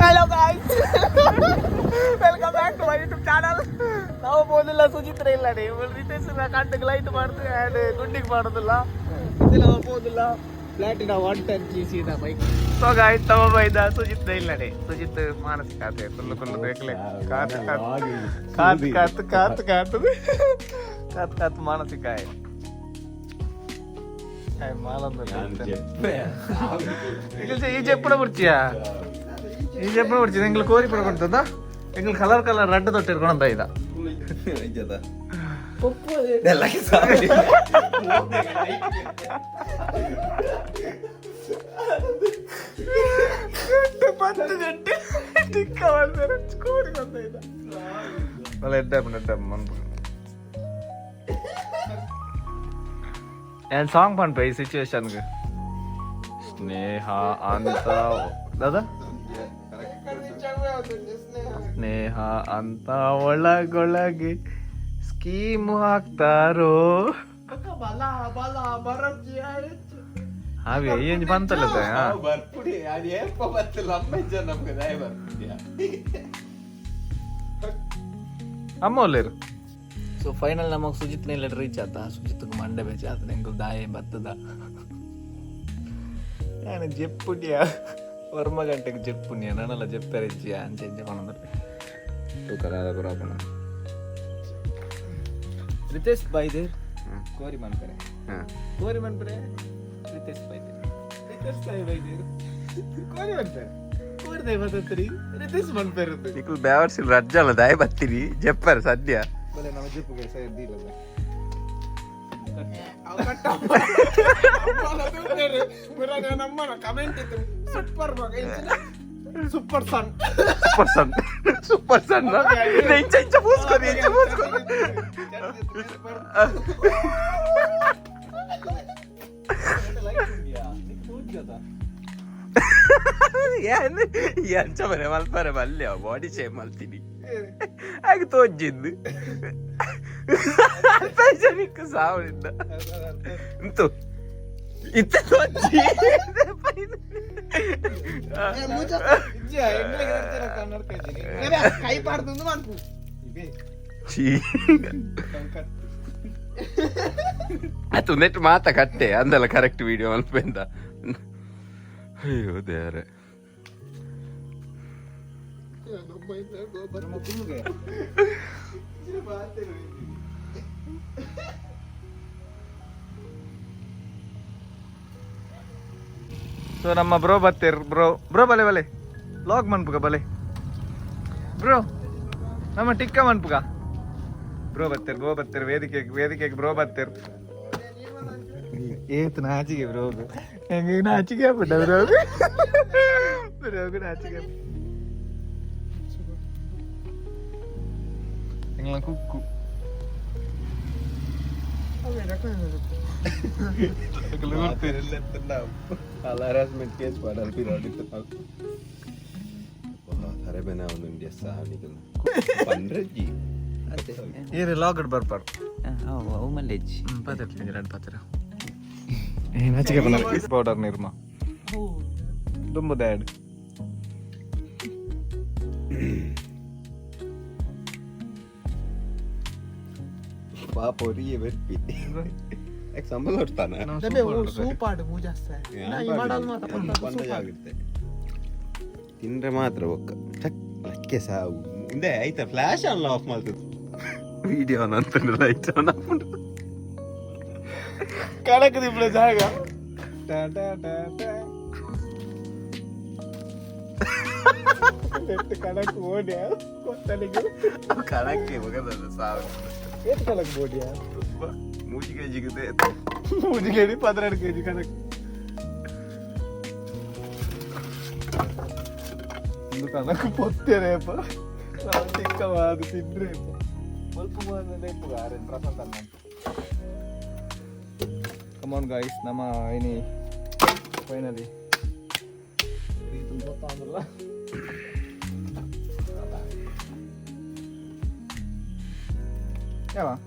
Hello guys, welcome back to my YouTube channel. ನಾವು ಹೋದಿಲ್ಲ, ಸುಚಿತ್ರ ಇಲ್ಲ ರೀ, ರಿತೇಶ್ ಕಂಟಿಗೆ ಲೈಟ್ ಮಾಡ್ತೀವಿ ಆ್ಯಂಡ್ ಗುಂಡಿಗೆ ಮಾಡೋದಿಲ್ಲ, ಇದೆಲ್ಲ ಹೋಗೋದಿಲ್ಲ. Platina 110 GC bike. So guys, ತಮ್ಮ ಬೈದ ಸುಜಿತ್ ಇಲ್ಲ ರೀ. ಸುಜಿತ್ ಮಾನಸಿಕ ಆತೆ ಫುಲ್ಲು ಬೇಕಲೆ ಕಾತು ಮಾನಸಿಕ ఈ చెప్పుడు పుడిచియా ఎంగల్ కోరి పడుకుంటుందా ఎంగల్ కలర్ కలర్ రెడ్ తొట్టిరుకుందా ఇదా పత్తు చెట్టు కోరి కొంత ఇదా వాళ్ళ ఎడ్డ మనపు ಏನ್ ಸಾಂಗ್ ಪಂಪ ಈ ಸಿಚುವೇಶನ್ಗೆ ಸ್ನೇಹ ಅಂತ ದಾದಾ ಸ್ನೇಹ ಅಂತ ಒಳಗೊಳಗೆ ಸ್ಕೀಮು ಹಾಕ್ತಾರೋ ಅವಿ ಏನು ಬಂತಲ್ಲ ಅಮ್ಮ ಒಲ್ಲೇರು. ಸೊ ಫೈನಲ್ ನಮಗೆ ಸುಜಿತ್ನ ಇಲ್ಲ ರೀಚ್ ಆತ. ಸುಜಿತ್ಗೆ ಮಂಡೆ ಬೇಚ ಆತ ಹೆಂಗೆ ದಾಯ ಬತ್ತದ ನಾನು ಜೆಪ್ಪುಡ್ಯ ವರ್ಮ ಗಂಟೆಗೆ ಜೆಪ್ಪುಣ್ಯ ನಾನೆಲ್ಲ ಜೆಪ್ಪರಿಜ್ಜಿಯ ಅಂಚೆ ಕೊನಂದ್ರೆ ತೂಕದ ಪ್ರಾಬ್ಲಮ್. ರಿತೇಶ್ ಬೈದೆ ಕೋರಿ ಮನ್ಪರೆ ರಿತೇಶ್ ಬೈದೆ ಕೋರಿ ಮನ್ಪರೆ ಕೋರಿ ದೈ ಬತ್ತರಿ ರಿತೇಶ್ ಮನ್ಪರೆ ನಿಕಲ್ ಬ್ಯಾವರ್ಸಿಲ್ ರಜ್ಜಲ್ಲ ದಾಯ ಬತ್ತಿರಿ ಜೆಪ್ಪರ್ ಸದ್ಯ boleh nama jepu guys, saya di dalam. Berada nama comment itu super banget. Super sun. Ini cabut kau. Ya ini, ya coba remal ya body shape maltini. Aku tojjid. Alpejaniku saawinda. Entu. Itu tojjid. Mucha. Ya, ini kira-kira kanar kayak gini. Nggak, kai partundu manpu. Ci. Atu net mata katte, andala correct video malpenda. ಅಯ್ಯೋ ದೇವರೇ. So ನಮ್ಮ bro ಬತ್ತೇರ್ bro ಬಲೆ log ಮನ್ಪುಗ ಬಲೆ bro ನಮ್ಮ tikka ಮನ್ಪುಗ bro ಬತ್ತೇರ್ ವೇದಿಕೆಗೆ bro ಬತ್ತೇರ್ ಏತ್ ನಾಚಿಗೆ ಬ್ರೋಗು ಹೆಂಗೆ ನಾಚಿಗೆ ಆಗ್ಬಿಟ್ಟ ಬ್ರೋಗು ನಾಚಿಗೆ ಹೆಂಗ ಕುಕ್ಕು harassment case padahal tidak diketahui. Wah, hari benar untuk India sah ni kan. 100G. Ini logged berper. Oh, malej. Pater penjalan pater. Nanti kita benar powder Nirma. Dumbo dad. Papori berpi. Example ಹೊಡ್ತಾನೆ. Tapi soup ಆಡು ಮೂಜಾಸ್ತ. ನಾ ಈ ಮಾಡಲ್ ಮಾತ್ರ ಪಂಡಜಾಗಿರುತ್ತೆ. ತಿಂದ್ರೆ ಮಾತ್ರ ಒಕ್ಕ. ಲಕ್ಕೆ ಸಾವು. ಇಂದೆ ಐತ flash on off ಮಾಡ್ತದೆ. ವಿಡಿಯೋ ಆನ್ ಅಂತಂದ್ರೆ ಲೈಟ್ ಆನ್ ಆಫ್ ಮಾಡ್ತದೆ. ಕಣಕದಿ ಬಿಡ ಜಾಗ. ಟಾ ಟಾ ಟಾ ಟಾ. ನೆಟ್ ಕಣಕ್ ಓಡ್ಯಾ ಕೊತ್ತಲಿಗೆ. ಕಣಕ್ಕೆ ಮಗದಲ್ಲ ಸಾವು. ಏತ್ ಕಣಕ್ ಓಡ್ಯಾ? ಮೂಜಿ ಕೆಜಿ ಗಿದೆ. ಮೂಜಿ ಕೆಜಿ 12 kg ಕಣಕ್. ಇದು ಕಣಕ್ ಪೊತ್ತೇರೇಪ. ನಾವು ಚಿಕ್ಕವಾದ ತಿಂದ್ರೇಪ. ಸ್ವಲ್ಪ ಮಾನನೆ ಪುಗಾರೆ ಪ್ರಸನ್ನ ಅನ್ನ. Come on guys, nama ini finally. Itu potong dulu. Ya, Bang.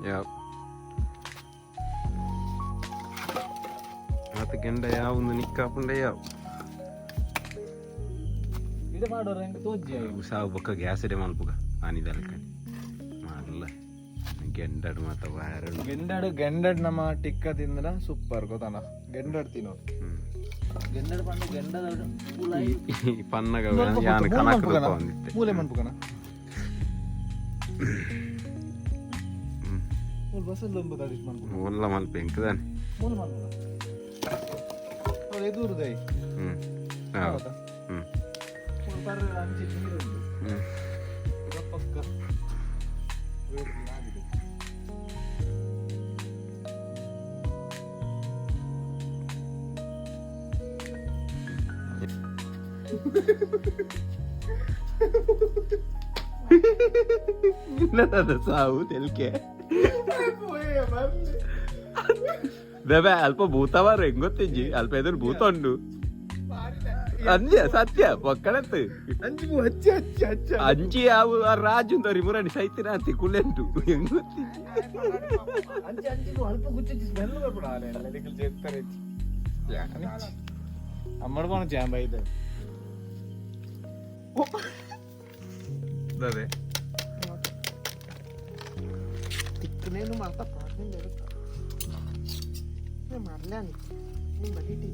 Ja. Wat ik in de jou, en ik kap in de jou. ಇದು ಮಾಡೋರು ಹೆಂಗೆ ತೋಜಿ ಸಾವು ಬೊಕ್ಕ ಗ್ಯಾಸ್ ಇಡೆ ಮಲ್ಪುಗ ಆನಿದಲ್ಲ ಕಣಿ ಮಾಡಲ್ಲ ಗೆಂಡಡ್ ಮಾತ ವಾರಡು ಗೆಂಡಡ್ ನಮ್ಮ ಟಿಕ್ಕ ತಿಂದ್ರ ಸೂಪರ್ ಗೊತ್ತಾನ ಗೆಂಡಡ್ ತಿನ್ನೋ ಗೆಂಡಡ್ ಪಂಡ ಗೆಂಡದ ಪನ್ನಗ ಯಾನ ಕನಕ ಬಂದಿತ್ತೆ ಮೂಲೆ ಮನ್ಪುಗನ ಬಸ್ಸಲ್ಲಿ ಒಂದು ದಾಡಿ ಮನ್ಪುಗ ಮೂಲ ಮಲ್ಪ ಎಂಕದಾನೆ ಮೂಲೆ ಮನ್ಪುಗ ಅವ್ರು ಎದುರುದೈ ಹೌದಾ ಬರ್ರ ಅಂಚೆ ನೀರುಂಟು ಪಕ್ಕ ಆಗಿದೆ ನಿನ್ನದ ಸಾವು ತೆಲ್ಕೆ ಬೇಬೆ ಅಲ್ಪ ಭೂತವಾರ ಹೆಂಗ್ ಗೊತ್ತಿಜ್ಜಿ ಅಲ್ಪ ಎದುರು ಭೂತ ಉಂಡು ಅಂಜೆ ಸತ್ಯ ಪಕ್ಕಡತ್ತು ಅಂಜಿ ಅವು ಆ ರಾಜು ಅಂತ ರಿಮುರಾಣಿ ಸೈತಿನ ಅಂತಿ ಕುಲೆಂಟು ಹೆಂಗ್ ಗೊತ್ತಿಜ್ಜಿ ಅಲ್ಪ ಗುಚ್ಚಿ ಸ್ಮೆಲ್ ಬರ್ಬಿಡ చేస్తారు అమ్మడు మనం జాంబ్ అయితే అదే తిక్కునేను మాత పాటనే జరుగుతా నేను మాట్లాడాను నేను బయటికి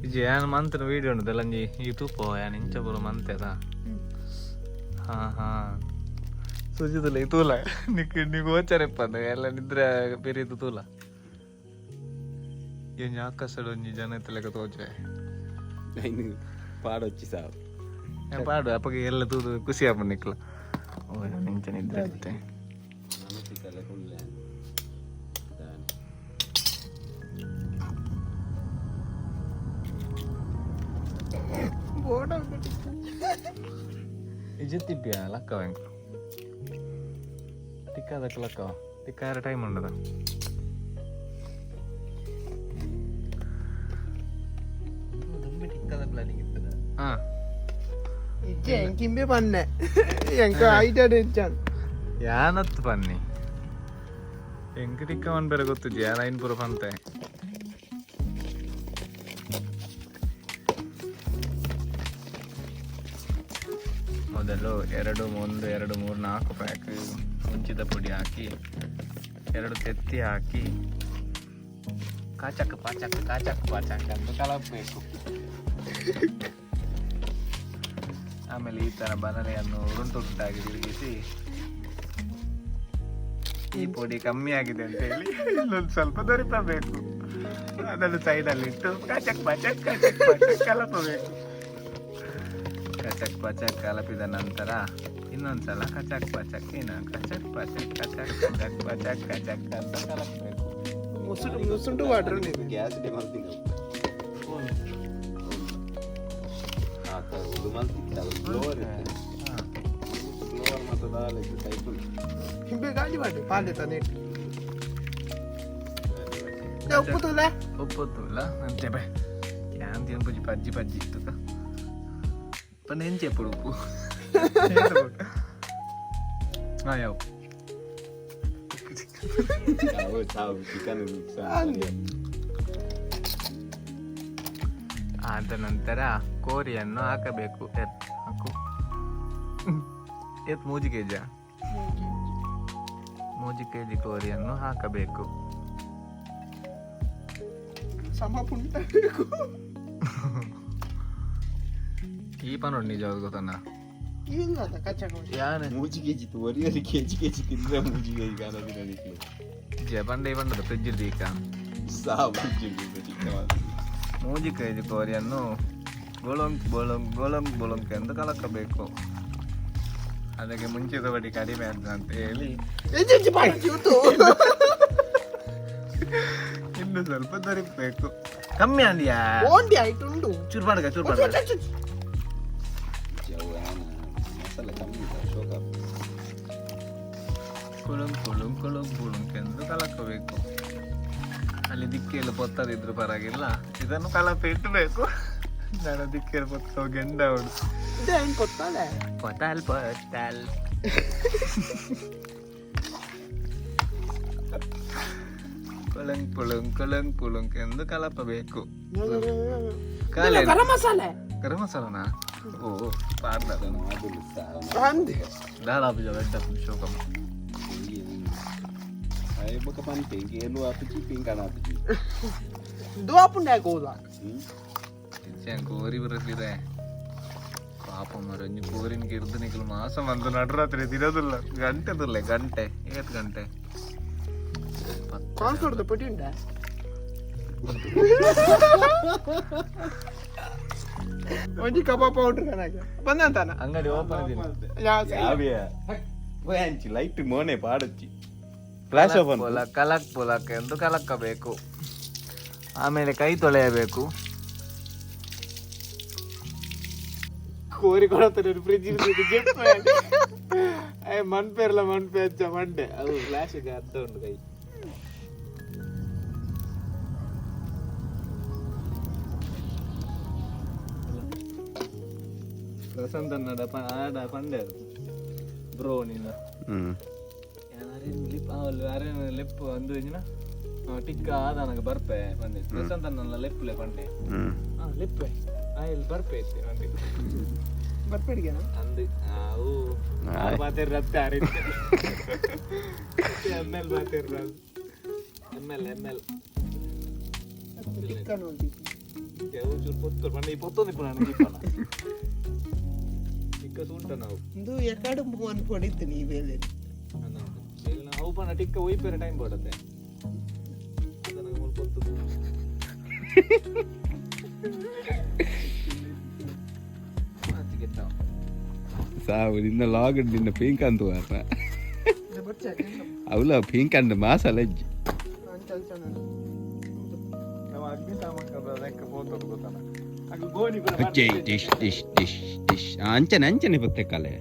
ఇది యాన్ మంత్ వీడియೋ ಉಂಟಲ್ಲ ಅಂಜಿ ಯೂಟ್ಯೂಬ್ ಯಾನ್ ಇಂಚ ಬರೋ ಮಂತ್ ಅದ ಹಾ ಹಾ ಸುಜಿತಲ್ಲ ತೂಲ నీకు వచ్చారెప్పండి ಎಲ್ಲ ನಿದ್ರೆ ಬೇರೆದು ತೂಲ ಏನು ಆಕಾಶದ ಒಂಜಿ ಜನ ಎತ್ತಲೆಕ್ಕ ತೋಚೆ ಪಾಡೊಚ್ಚಿ ಸಾವು ಪಾಡು ಅಪ್ಪಗೆ ಎಲ್ಲ ತೂದು ಖುಷಿ ಆಪ ನಿಕ್ಲ ಓ ನಿಂಚ ನಿದ್ರೆ ಇರುತ್ತೆ ಇಜ್ಜತ್ತಿಪ್ಪಿಯ ಲಕ್ಕವ ಹೆಂಗ ಟಿಕ್ಕಾದಕ್ಕೆ ಲಕ್ಕವ ಟಿಕ್ಕಾರ ಟೈಮ್ ಉಂಡದ ಟಿಕ್ಕದ ಪ್ಲಾನಿಂಗ್ ಇರ್ತದ ಹಾ ಎಂಕಿಂಬೆ ಪನ್ನೆ ಎಂಕ ಐಟಡ್ ಹೆಚ್ಚಾನ್ ಯಾನತ್ತು ಪನ್ನಿ ಎಂಕ ಟಿಕ್ಕವನ್ ಬೇರೆ ಗೊತ್ತಿದ್ಯ ಯಾನ ಐನ್ ಪೂರ ಪಂತೆ ಮೊದಲು 2 3 4 ಪ್ಯಾಕ್ ಮುಂಚಿದ ಪುಡಿ ಹಾಕಿ 2 ತೆತ್ತಿ ಹಾಕಿ ಕಾಚಕ್ ಪಾಚಕ್ ಅಂತ ಕಲಪಬೇಕು. ಆಮೇಲೆ ಈ ತರ ಬನಾನೆಯನ್ನು ಉರುಂಟುಂಟಾಗಿ ತಿರುಗಿಸಿ ಈ ಪುಡಿ ಕಮ್ಮಿ ಆಗಿದೆ ಅಂತ ಹೇಳಿ ಇನ್ನೊಂದು ಸ್ವಲ್ಪ ದೊರಿಪಬೇಕು. ಅದನ್ನು ಸೈಡಲ್ಲಿ ಇಟ್ಟು ಕಾಚಕ್ ಪಾಚಕ್ ಕಲಪಬೇಕು. ಕಚಕ್ ಪಚಕ್ ಕಲಪಿದ ನಂತರ ಇನ್ನೊಂದ್ಸಲ ಕಚಕ್ ಪಚಕ್ ಕಚಕ್ ಪಚಕ್ ಅಂತ ಕಲಪಬೇಕು. ಮುಸುಂಟು ವಾಟರ್ ಗ್ಯಾಸ್ ಡೆ ಮಲ್ತಿನ ಇದು ಮಲ್ತಿದ್ದ ಫ್ಲೋರ್ ಮತ್ತು ದಾಲ್ ಇದು ಟೈಪ್ ಹಿಂಬೆ ಗಾಡಿ ಮಾಡಿ ಪಾಲೆ ತಾನೆ ಉಪ್ಪು ತೂಲ ಅಂತೆ ಬೈ ಕ್ಯಾನ್ ತಿನ್ ಪುಜಿ ಪಜ್ಜಿ ಇತ್ತು पण ఏం చెప్పుడు ఉప్పు యావ్ ಆದ ನಂತರ ಕೋರಿಯನ್ನು ಹಾಕಬೇಕು. ಹಾಕು ಎತ್ 3 kg 3 kg ಕೋರಿಯನ್ನು ಹಾಕಬೇಕು. ಸಮ ಪುಂಟ ಈ ಪನೋಡ್ ನಿಜವಾದ ಗೊತ್ತಣ್ಣ ಇಲ್ಲ ಕಚ್ಚಕ ಯಾನೆ 3 kg ತೋರಿಯರಿ kg ತಿಂದ್ರೆ 3 kg ಕಾಣದಿನ ನಿಕ್ಲು ಜಪಂಡೆ ಬಂದದ ಫ್ರಿಡ್ಜ್ ಇರ್ದೀಕ ಸಾವು ಜಿಗಿದ 3 kg ಕೋರಿಯನ್ನು ಬೋಳಂಕ್ ಎಂದು ಕಲಕಬೇಕು. ಅದಕ್ಕೆ ಮುಂಚಿದ ಬಡಿ ಕಡಿಮೆ ಆದ ಅಂತ ಹೇಳಿ ಇನ್ನು ಸ್ವಲ್ಪ ದೊರಿಬೇಕು. ಕಮ್ಮಿ ಅಂದ್ಯಾ ಓಂಡಿ ಆಯ್ತುಂಡು ಚೂರು ಮಾಡ್ಗ ಮಸಾಲೆ ಕಮ್ಮಿ ಶೋಕ ಕುಳುಂಕ್ ಎಂದು ಕಲಕಬೇಕು. ಅಲ್ಲಿ ದಿಕ್ಕಿಯಲ್ಲಿ ಪೊತ್ತದಿದ್ರು ಪರವಾಗಿಲ್ಲ, ಇದನ್ನು ಕಲಪೆ ಇಟ್ಟಬೇಕು. ನಾನು ದಿಕ್ಕಿಯಲ್ಲಿ ಪೊತ್ತ ಗೆಂಡ ಅವಳು ಪೊತ್ತಲ್ ಪುಳುಂಕ್ ಎಂದು ಕಲಪಬೇಕು. ಗರಂ ಮಸಾಲೆ ಗರಂ ಮಸಾಲನಾ? ಓ ಪಾರ್ಲದನು ಅಂದೆ ದಾಲಾಪುಜ ವೆಡ್ಡ ಶೋಕಮ್ಮ. Ay, baka panting, kaya lu apa sih pingkan apa sih? dua pun dah gola ഞാൻ കോരി പറത്തില്ലേ ಪಾಪ ಮರಂಜಿ ಕೋರಿನ ಗಿರ್ದು ನಿಖಲು ಮಾಸ ಬಂದು ನಡರಾತ್ರಿ ತಿರೋದಿಲ್ಲ ಗಂಟೆದಿಲ್ಲ ಗಂಟೆ ಏತ್ ಗಂಟೆ ಕಾನ್ಸರ್ಟ್ ಪಟ್ಟಿಂಡ ಒಂಜಿ ಕಬಾಬ್ ಪೌಡರ್ ಕಣಕ್ಕೆ ಬಂದಂತಾನ ಅಂಗಡಿ ಓಪನ್ ಇದೀನಿ. Yabiya. Wah, anci light mone paadacci. Flash open. ಕಲಕ್ ಎಂದು ಕಲಕ್ಕಬೇಕು. ಆಮೇಲೆ ಕೈ ತೊಳೆಯಬೇಕು. ಕೋರಿ ಕೊಡತ್ತಾರೆ ಫ್ರಿಜ್ ಮಣ್ಪೇರ್ಲ ಮಣ್ಪೆ ಹಚ್ಚ ಮಂಡೆ ಅದು ಫ್ಲಾಶಿಗೆ ಅರ್ಧ ಉಂಟು ಕೈ. ಪ್ರಸಂತ ಆಡ ಪಂಡೆ ಬ್ರೋ ನೀನು ಲೆಪ್ ಅಂದು ಟಿಕ್ಕ ಆದಾನಗ ಬರ್ಪೆ ಬಂದೆ ಪ್ರಸಂತ ನನ್ನ ಲೆಪ್ಪಲೆ ಪಂಡೆ ಲೆಪ್ಪೆ ಇಲ್ಲಿ ಬರ್ಪೆ ಐತೆ ಮಂದಿ ಬರ್ಪೇಡಿಗೆ ಅಂದು ಅವು ಬಾತೇರ್ ರತ್ತೆ ಆರಿತ್ತೆ ML ಬಾತೇರ್ ML ಟಿಕ್ಕ ನೋಡಿ ಚೂರು ಪೊತ್ತು ಪಂಡೆ ಈ ಪೊತ್ತೊಂದು ಇಪ್ಪ ನನಗೆ ಇಪ್ಪನ ಟಿಕ್ಕ ಸೂಂಟ ನಾವು ಇದು ಎಕಡೆ ಮೂವನ್ ಪಡಿತ್ತು ನೀ ಬೇಲೆ ಅವು ಪನ ಟಿಕ್ಕ ಒಯ್ಪೇರೆ ಟೈಮ್ ಪಡತ್ತೆ ನನಗೆ ಮೂಲ ಪೊತ್ತು Sabe, niನ್ನ ಲಾಗ್ ನಿನ್ನ ಪಿಂಕ್ ಅಂತ ವಾರ ಅವಳ ಪಿಂಕ್ ಅಂಡ್ ಮಾಸಲ ಇಜ್ಜಿ ನಾವು ಅಗ್ನಿ ಸಾಮಂತ ಅದಕ್ಕೆ ಪೋತೋದು ಗೊತ್ತಾನ ಅದು ಗೋಣಿ ಕೂಡ ಡಿಶ್ ಅಂಚನೆ ಬತ್ತೆ ಕಲೆ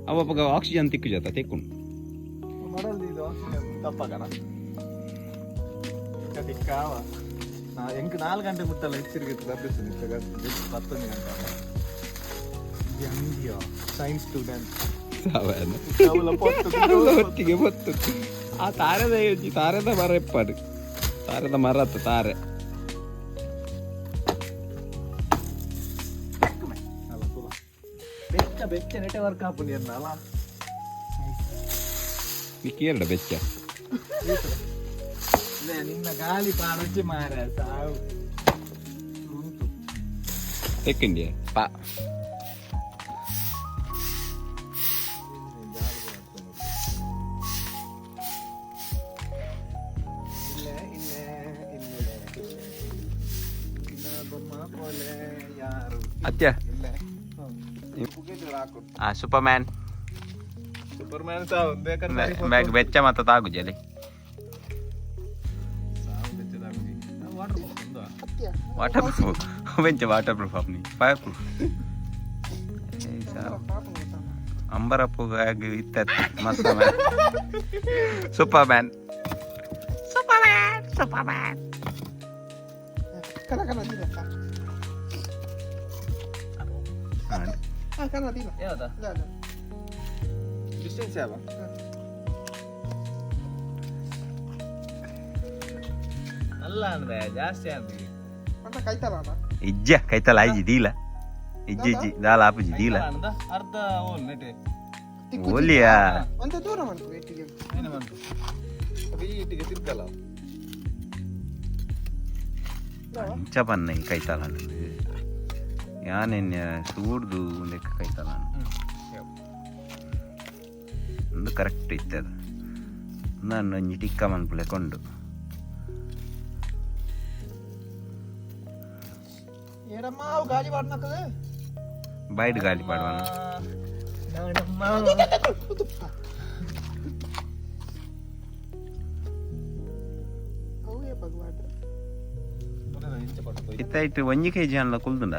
ಅವ ಆಕ್ಸಿಜನ್ ತಿಕ್ಕು ಜಾತ ತೆಕ್ಕೊಂಡು ಮಾಡಲ್ ಇದು ಆಕ್ಸಿಜನ್ ತಪ್ಪಕನ ಟಿಕ್ಕಾವ ಎಂಕ್ 4 ಗಂಟೆ ಮುಟ್ಟಲ್ಲ ಹೆಚ್ಚಿರಿಗಿತ್ತು ಅಭ್ಯಾಸ 11 ಗಂಟೆ ಸೈನ್ಸ್ ಸ್ಟೂಡೆಂಟ್ ಒಟ್ಟಿಗೆ ಬತ್ತು ಆ ತಾರದ ಯೋಜಿ ತಾರದ ಮರ ಎಪ್ಪಾಡು ತಾರದ ಮರ ಅತ್ತ ತಾರೆ ಬೆಚ್ಚ ನೆಟ್ವರ್ಕ್ ಹಾಪುನಿ ಅನ್ನಲ್ಲ ಕೇರಳ ಬೆಚ್ಚ ನಿನ್ನ ಗಾಳಿ ಪಾಡಚ್ಚಿ ಮಾರ ಸಾವು ತೆಕ್ಕಿಂಡಿಯ ಪಾ ಅತ್ಯ ಸೂಪರ್ಮ್ಯಾನ್ ಸಾವು ಬ್ಯಾಗ್ ಬೆಚ್ಚ ಮತ್ತೆ ತಾಗುಜಲಿ water proof bench water proof Apni fire proof ಅಂಬರಪ್ಪು ಇತ್ತ ಮಸ್ತ್ ಸೂಪರ್ಮ್ಯಾನ್ ಯಾವ್ದಾ ಡಿಸ್ಟೆನ್ಸ್ ಯಾವ ಅಲ್ಲ ಅಂದ್ರೆ ಜಾಸ್ತಿ ಅಂದ್ರೆ ಇಜ್ಜ ಕೈತಲ್ಲ ಐಜಿ ದೀಲ ಇಜ್ಜಿ ದಾಲ ಆಪುಜಿ ದೀಲ ಅರ್ಧ ಓಲ್ ನೆಟೆ ಓಲಿಯಾ ಅಂತ ದೂರ ಮಾಡ್ತು ವೇಟಿಗೆ ಏನು ಬಂತು ವೀಟಿಗೆ ತಿರ್ಗಲ್ಲ ಅಂಚ ಬನ್ನ ಕೈತಲ್ಲ ಯಾನೆನ್ನ ಸೂಡ್ದು ಲೆಕ್ಕ ಕೈತಲ್ಲ ಒಂದು ಕರೆಕ್ಟ್ ಇತ್ತದ ನಾನು ಒಂಜಿ ಟಿಕ್ಕ ಮನ್ಪುಲೆ ಕೊಂಡು ಏಡಮ್ಮ ಅವು ಗಾಳಿ ಮಾಡ್ನಕ್ಕದ ಬೈಡ್ ಗಾಳಿ ಪಾಡುವನ ಅವೇ ಭಗವಾನ್ ಇತ್ತಾಯ್ತು 1 kg ಅಲ್ಲ ಕುಲ್ದುಂಡ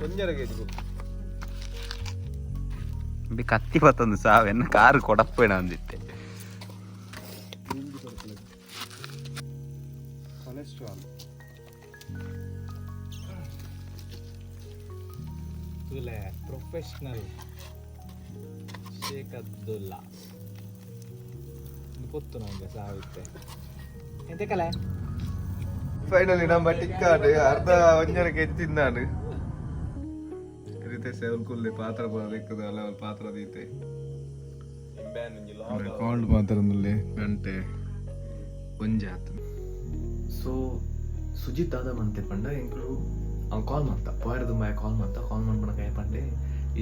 ಒಂಜರ ಕೆಜಿ ಬಿ ಕತ್ತಿ ಪತ್ತೊಂದು ಸಾವೆನ್ನ ಕಾರು ಕೊಡಪ್ಪೇಣ ಅಂದಿತ್ತೆ ಕೊಲೆಸ್ಟ್ರಾಲ್ ತುಲೆ ಪ್ರೊಫೆಷನಲ್ ಶೇಖ್ ಅಬ್ದುಲ್ಲಾ ಗೊತ್ತು ನಮಗೆ ಸಾವಿತ್ತೆ ಎಂತ ಕಲೆ ಫೈನಲಿ ನಮ್ಮ ಟಿಕ್ಕಾಡು ಅರ್ಧ ಒಂಜನಕ್ಕೆ ತಿಂದಾಡು ರೀತಿ ಸೇವಲ್ಕುಲ್ಲಿ ಪಾತ್ರ ಬರಲಿಕ್ಕದ ಅಲ್ಲ ಪಾತ್ರ ದೀತೆ ಕಾಲ್ಡ್ ಮಾತ್ರ ಗಂಟೆ ಒಂಜೆ ಆತು. ಸೊ ಸುಜಿತ್ ಆದ ಮಂತೆ ಪಂಡ ಎಂಕ್ಲು ಅವ್ನು ಕಾಲ್ ಮಾಡ್ತ ಪೋಯರ್ದು ಬಾಯ್ ಕಾಲ್ ಮಾಡ್ಪಣ ಕಾಯಿ ಪಂಡೆ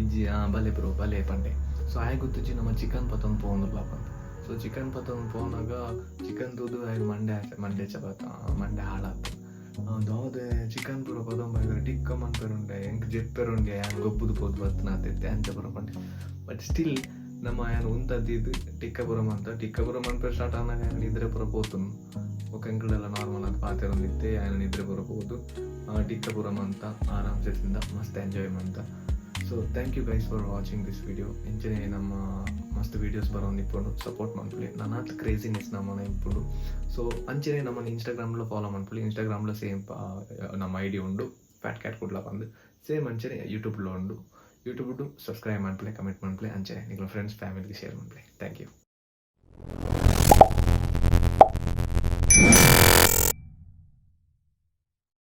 ಇಜ್ಜಿ ಬಲೆ ಬ್ರೋ ಬಲೆ ಪಂಡೆ. ಸೊ ಆಯ್ ಗೊತ್ತಿಜ್ಜಿ ನಮ್ಮ ಚಿಕನ್ ಪತ್ತೊಂದು ಪೋಂದಿಲ್ಲ ಪಂಡ. ಸೊ ಚಿಕನ್ ಪತ್ತೊಂದು ಪೋನಾಗ ಚಿಕನ್ ತೂದು ಆಯ್ತು ಮಂಡೆ ಚಪಾತ ಮಂಡೆ ಹಾಳಾತು. ದಾದೆ ಚಿಕನ್ ಪೂರ ಪದೊಂಬ ಟಿಕ್ಕ ಮನ್ಪೆರುಂಡೆ ಎಂಕ್ ಜೆಪ್ಪೆರುಂಡೆ ಆ್ಯನ್ ಗೊಬ್ಬುದು ಪೋದು ಬರ್ತನಾತಿತ್ತೆ ಅಂಚ ಪೂರ ಪಂಡೆ. ಬಟ್ ಸ್ಟಿಲ್ ನಮ್ಮ ಆ್ಯನ್ ಉಂತದ್ದಿದ್ದು ಟಿಕ್ಕಪುರ ಮನ್ಪೆ ಸ್ಟಾರ್ಟ್ ಆದಾಗ ಆ್ಯನ್ ನಿದ್ರೆ ಪೂರ ಪೋತುನು ఒక ಎಂಕಳೆಲ್ಲ ನಾರ್ಮಲ್ ಆಗಿ ಪಾತೆರೊಂದಿತ್ತೆ ಆಯ್ನ ನಿದ್ರೆ ಬರಬಹುದು. ಟಿಕ್ಕಪುರಂ ಅಂತ ಆರಾಮ್ಸೆ ತಿಂದ ಮಸ್ತ್ ಎಂಜಾಯ್ ಮಂತ. So thank you guys for watching this video. ಎಂಚನೆ ನಮ್ಮ ಮಸ್ತ್ ವೀಡಿಯೋಸ್ ಬರೋದು ಇಪ್ಪುಂಡು ಸಪೋರ್ಟ್ ಮಾಡ್ಕೊಳ್ಳಿ. ನನ್ನ ಕ್ರೇಜಿನೆಸ್ ನಮ್ಮನೆ ಇಪ್ಪುಂಡು. ಸೊ ಅಂಚನೆ ನಮ್ಮನ್ನು ಇನ್ಸ್ಟಾಗ್ರಾಮ್లో ಫಾಲೋ ಮಾಡ್ಕೊಳ್ಳಿ. ಇನ್ಸ್ಟಾಗ್ರಾಮ್లో ಸೇಮ್ ನಮ್ಮ ಐಡಿ ಉಂಡು ಫ್ಯಾಟ್ ಕ್ಯಾಟ್ ಕುಡ್ಲ ಬಂದು ಸೇಮ್ ಅಂಚನೆ ಯೂಟ್ಯೂಬ್లో ಉಂಡು. ಯೂಟ್ಯೂಬ್ಡು ಸಬ್ಸ್ಕ್ರೈಬ್ ಮಾಡ್ಕೊಳ್ಳಿ, ಕಮೆಂಟ್ ಮಾಡ್ಕೊಳ್ಳಿ, ಅಂಚನೆ ನಿಮ್ಮ ಫ್ರೆಂಡ್ಸ್ ಫ್ಯಾಮಿಲಿಗೆ ಶೇರ್ ಮಾಡ್ಕೊಳ್ಳಿ. Thank you.